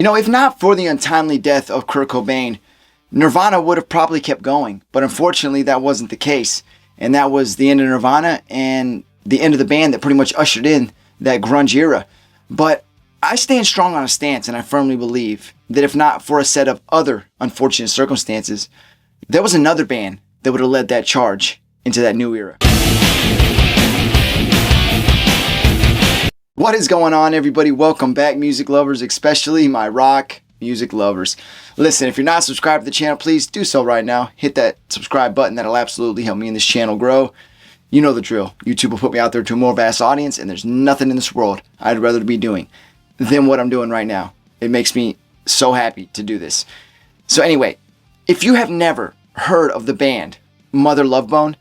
You know, if not for the untimely death of Kurt Cobain, Nirvana would have probably kept going. But unfortunately, that wasn't the case. And that was the end of Nirvana and the end of the band that pretty much ushered in that grunge era. But I stand strong on a stance, and I firmly believe that if not for a set of other unfortunate circumstances, there was another band that would have led that charge into that new era. What is going on, everybody? Welcome back, music lovers, especially my rock music lovers. Listen, if you're not subscribed to the channel, please do so right now. Hit that subscribe button. That'll absolutely help me and this channel grow. You know the drill. YouTube will put me out there to a more vast audience, and there's nothing in this world I'd rather be doing than what I'm doing right now. It makes me so happy to do this. So anyway, if you have never heard of the band Mother Love Bone,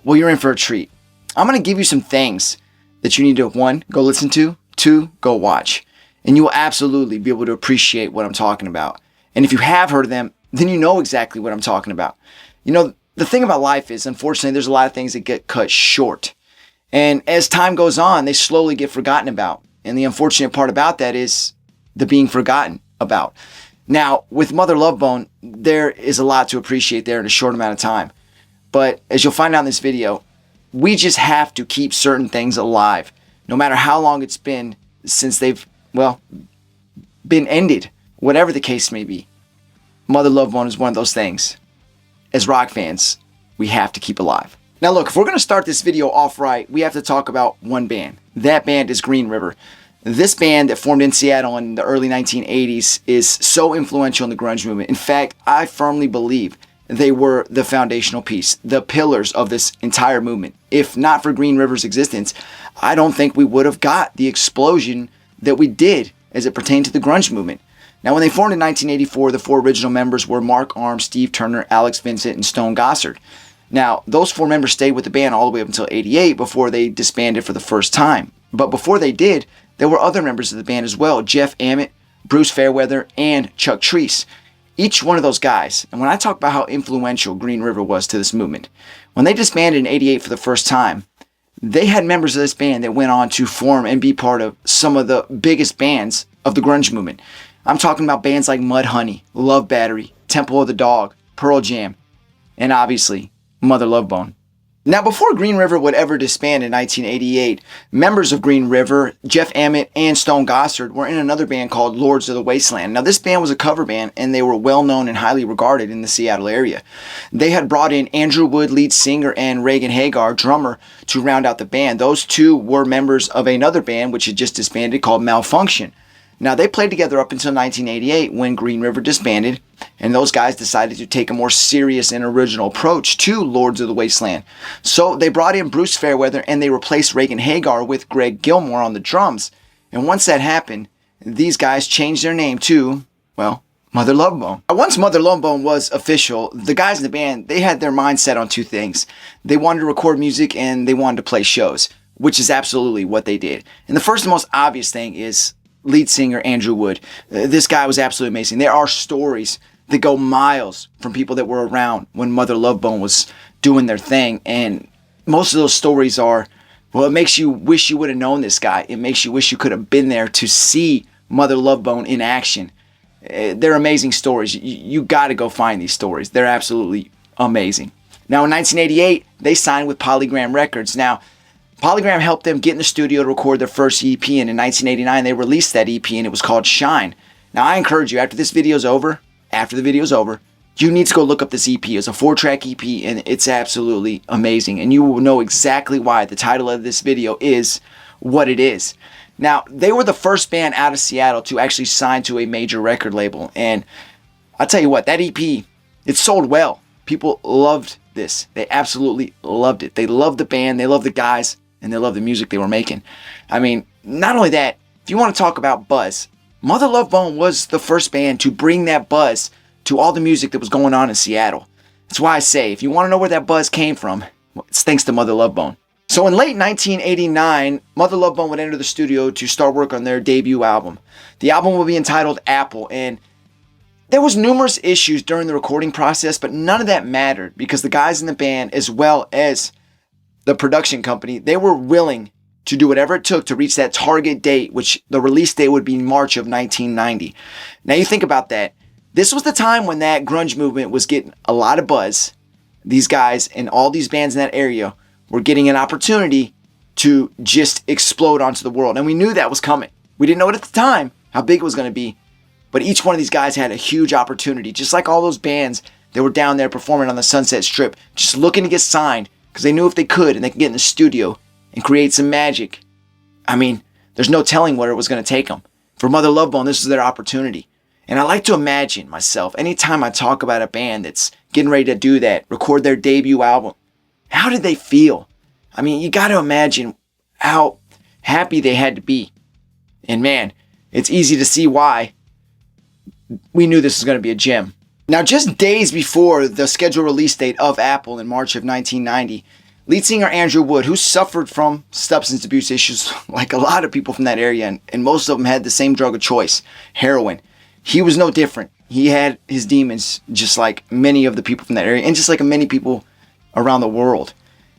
well, you're in for a treat. I'm going to give you some things that you need to, one, go listen to, two, go watch. And you will absolutely be able to appreciate what I'm talking about. And if you have heard of them, then you know exactly what I'm talking about. You know, the thing about life is, unfortunately, there's a lot of things that get cut short. And as time goes on, they slowly get forgotten about. And the unfortunate part about that is the being forgotten about. Now, with Mother Love Bone, there is a lot to appreciate there in a short amount of time. But as you'll find out in this video, we just have to keep certain things alive, no matter how long it's been since they've, well, been ended, whatever the case may be. Mother Love Bone is one of those things. As rock fans, we have to keep alive. Now look, if we're going to start this video off right, we have to talk about one band. That band is Green River. This band that formed in Seattle in the early 1980s is so influential in the grunge movement. In fact, I firmly believe they were the foundational piece, the pillars of this entire movement. If not for Green River's existence, I don't think we would have got the explosion that we did as it pertained to the grunge movement. Now, when they formed in 1984, the four original members were Mark Arm, Steve Turner, Alex Vincent, and Stone Gossard. Now, those four members stayed with the band all the way up until '88 before they disbanded for the first time. But before they did, there were other members of the band as well: Jeff Ament, Bruce Fairweather, and Chuck Treese. Each one of those guys, and when I talk about how influential Green River was to this movement, when they disbanded in '88 for the first time, they had members of this band that went on to form and be part of some of the biggest bands of the grunge movement. I'm talking about bands like Mudhoney, Love Battery, Temple of the Dog, Pearl Jam, and obviously Mother Love Bone. Now, before Green River would ever disband in 1988, members of Green River, Jeff Ament and Stone Gossard, were in another band called Lords of the Wasteland. Now, this band was a cover band, and they were well known and highly regarded in the Seattle area. They had brought in Andrew Wood, lead singer, and Reagan Hagar, drummer, to round out the band. Those two were members of another band which had just disbanded called Malfunction. Now, they played together up until 1988 when Green River disbanded, and those guys decided to take a more serious and original approach to Lords of the Wasteland. So they brought in Bruce Fairweather, and they replaced Reagan Hagar with Greg Gilmore on the drums. And once that happened, these guys changed their name to, well, Mother Love Bone. Once Mother Love Bone was official, the guys in the band, they had their mind set on two things. They wanted to record music, and they wanted to play shows, which is absolutely what they did. And the first and most obvious thing is lead singer Andrew Wood. This guy was absolutely amazing. There are stories that go miles from people that were around when Mother Love Bone was doing their thing, and most of those stories are, well, it makes you wish you would have known this guy. It makes you wish you could have been there to see Mother Love Bone in action. They're amazing stories. You got to go find these stories. They're absolutely amazing. Now, in 1988, they signed with Polygram Records. Now, Polygram helped them get in the studio to record their first EP, and in 1989 they released that EP, and it was called Shine. Now, I encourage you, after the video's over, you need to go look up this EP. It's a 4-track EP, and it's absolutely amazing, and you will know exactly why the title of this video is what it is. Now, they were the first band out of Seattle to actually sign to a major record label, and I'll tell you what, that EP, it sold well. People loved this. They absolutely loved it. They loved the band, they loved the guys, and they loved the music they were making. I mean, not only that, if you want to talk about buzz, Mother Love Bone was the first band to bring that buzz to all the music that was going on in Seattle. That's why I say, if you want to know where that buzz came from, well, it's thanks to Mother Love Bone. So in late 1989, Mother Love Bone would enter the studio to start work on their debut album. The album would be entitled Apple, and there was numerous issues during the recording process, but none of that mattered because the guys in the band, as well as the production company, they were willing to do whatever it took to reach that target date, which the release date would be March of 1990. Now you think about that. This was the time when that grunge movement was getting a lot of buzz. These guys and all these bands in that area were getting an opportunity to just explode onto the world. And we knew that was coming. We didn't know it at the time, how big it was going to be. But each one of these guys had a huge opportunity, just like all those bands that were down there performing on the Sunset Strip, just looking to get signed because they knew if they could and they could get in the studio and create some magic. I mean, there's no telling where it was going to take them. For Mother Love Bone, this was their opportunity. And I like to imagine myself, anytime I talk about a band that's getting ready to do that, record their debut album, how did they feel? I mean, you got to imagine how happy they had to be. And man, it's easy to see why we knew this was going to be a gem. Now, just days before the scheduled release date of Apple in March of 1990, lead singer Andrew Wood, who suffered from substance abuse issues like a lot of people from that area, and most of them had the same drug of choice, heroin. He was no different. He had his demons just like many of the people from that area and just like many people around the world.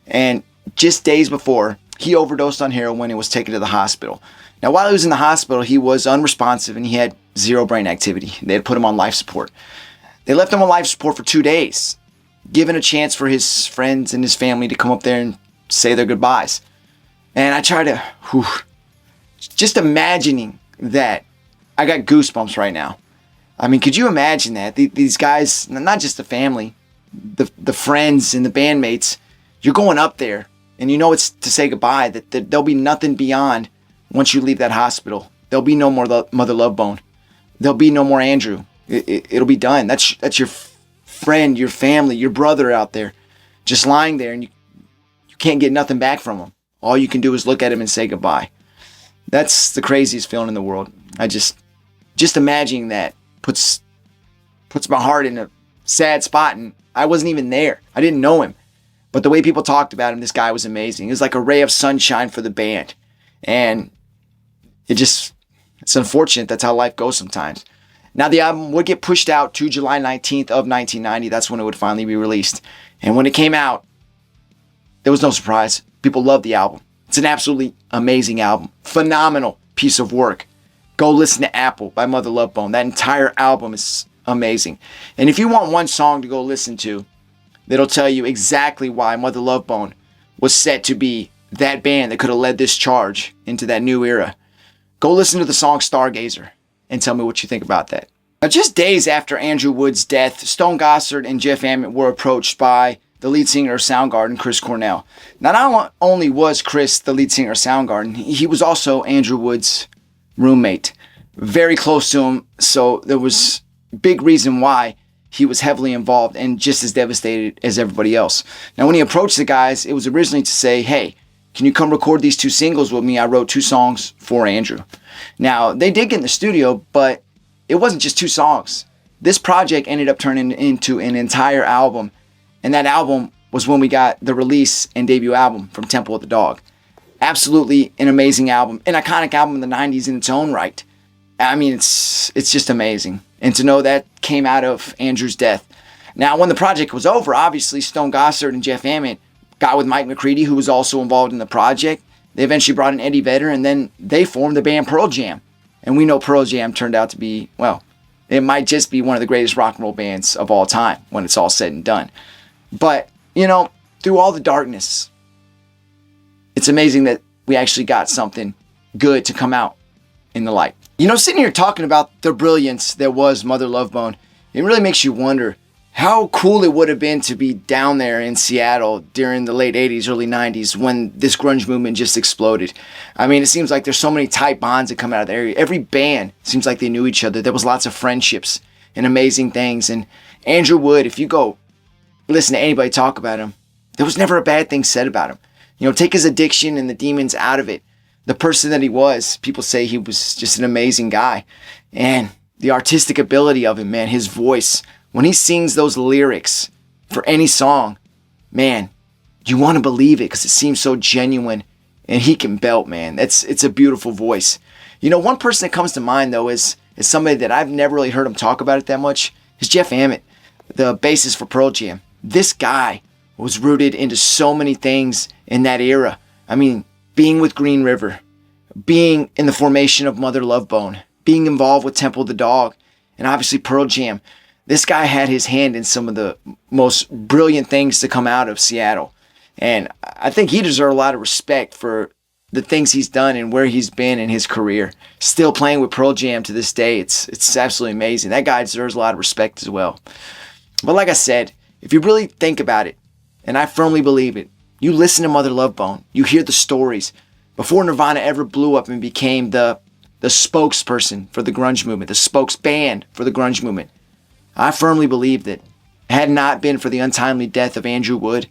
And just days before, he overdosed on heroin and was taken to the hospital. Now, while he was in the hospital, he was unresponsive and he had zero brain activity. They had put him on life support. They left him on life support for 2 days, given a chance for his friends and his family to come up there and say their goodbyes. And I try to, just imagining that, I got goosebumps right now. I mean, could you imagine that? These guys, not just the family, the friends and the bandmates, you're going up there and you know it's to say goodbye, that there'll be nothing beyond once you leave that hospital. There'll be no more Mother Love Bone. There'll be no more Andrew. It'll be done. That's your friend, your family, your brother out there just lying there, and you can't get nothing back from him. All you can do is look at him and say goodbye. That's the craziest feeling in the world. I just imagining that puts my heart in a sad spot, and I wasn't even there. I didn't know him. But the way people talked about him, this guy was amazing. He was like a ray of sunshine for the band. And it's unfortunate. That's how life goes sometimes. Now, the album would get pushed out to July 19th of 1990. That's when it would finally be released. And when it came out, there was no surprise. People loved the album. It's an absolutely amazing album. Phenomenal piece of work. Go listen to Apple by Mother Love Bone. That entire album is amazing. And if you want one song to go listen to, that'll tell you exactly why Mother Love Bone was set to be that band that could have led this charge into that new era, go listen to the song Stargazer and tell me what you think about that. Now, just days after Andrew Wood's death, Stone Gossard and Jeff Ament were approached by the lead singer of Soundgarden, Chris Cornell. Now, not only was Chris the lead singer of Soundgarden, he was also Andrew Wood's roommate, very close to him, so there was big reason why he was heavily involved and just as devastated as everybody else. Now, when he approached the guys, it was originally to say, hey, can you come record these 2 singles with me? I wrote 2 songs for Andrew. Now, they did get in the studio, but it wasn't just 2 songs. This project ended up turning into an entire album, and that album was when we got the release and debut album from Temple of the Dog. Absolutely an amazing album, an iconic album in the 90s in its own right. I mean, it's just amazing. And to know that came out of Andrew's death. Now, when the project was over, obviously Stone Gossard and Jeff Ament got with Mike McCready, who was also involved in the project. They eventually brought in Eddie Vedder, and then they formed the band Pearl Jam. And we know Pearl Jam turned out to be, well, it might just be one of the greatest rock and roll bands of all time when it's all said and done. But, you know, through all the darkness, it's amazing that we actually got something good to come out in the light. You know, sitting here talking about the brilliance that was Mother Love Bone, it really makes you wonder how cool it would have been to be down there in Seattle during the late 80s, early 90s when this grunge movement just exploded. I mean, it seems like there's so many tight bonds that come out of the area. Every band seems like they knew each other. There was lots of friendships and amazing things. And Andrew Wood, if you go listen to anybody talk about him, there was never a bad thing said about him. You know, take his addiction and the demons out of it. The person that he was, people say he was just an amazing guy. And the artistic ability of him, man, his voice, when he sings those lyrics for any song, man, you want to believe it because it seems so genuine, and he can belt, man. It's a beautiful voice. You know, one person that comes to mind, though, is somebody that I've never really heard him talk about it that much, is Jeff Ament, the bassist for Pearl Jam. This guy was rooted into so many things in that era. I mean, being with Green River, being in the formation of Mother Love Bone, being involved with Temple of the Dog, and obviously Pearl Jam. This guy had his hand in some of the most brilliant things to come out of Seattle. And I think he deserves a lot of respect for the things he's done and where he's been in his career. Still playing with Pearl Jam to this day. It's absolutely amazing. That guy deserves a lot of respect as well. But like I said, if you really think about it, and I firmly believe it, you listen to Mother Love Bone, you hear the stories. Before Nirvana ever blew up and became the spokesperson for the grunge movement, the spokesband for the grunge movement, I firmly believe that had it not been for the untimely death of Andrew Wood,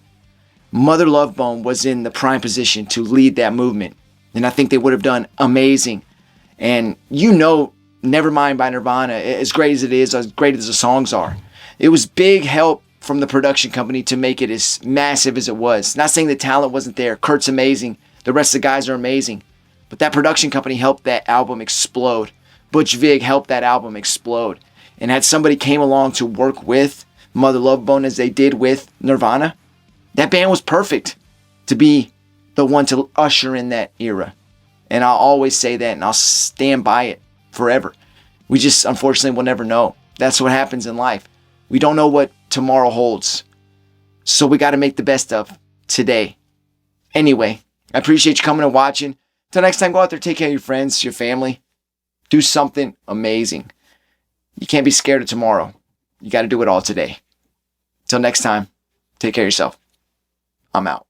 Mother Love Bone was in the prime position to lead that movement. And I think they would have done amazing. And Nevermind by Nirvana, as great as it is, as great as the songs are, it was big help from the production company to make it as massive as it was. Not saying the talent wasn't there. Kurt's amazing. The rest of the guys are amazing. But that production company helped that album explode. Butch Vig helped that album explode. And had somebody came along to work with Mother Love Bone as they did with Nirvana, that band was perfect to be the one to usher in that era. And I'll always say that, and I'll stand by it forever. We just, unfortunately, will never know. That's what happens in life. We don't know what tomorrow holds. So we got to make the best of today. Anyway, I appreciate you coming and watching. Till next time, go out there, take care of your friends, your family. Do something amazing. You can't be scared of tomorrow. You got to do it all today. Till next time, take care of yourself. I'm out.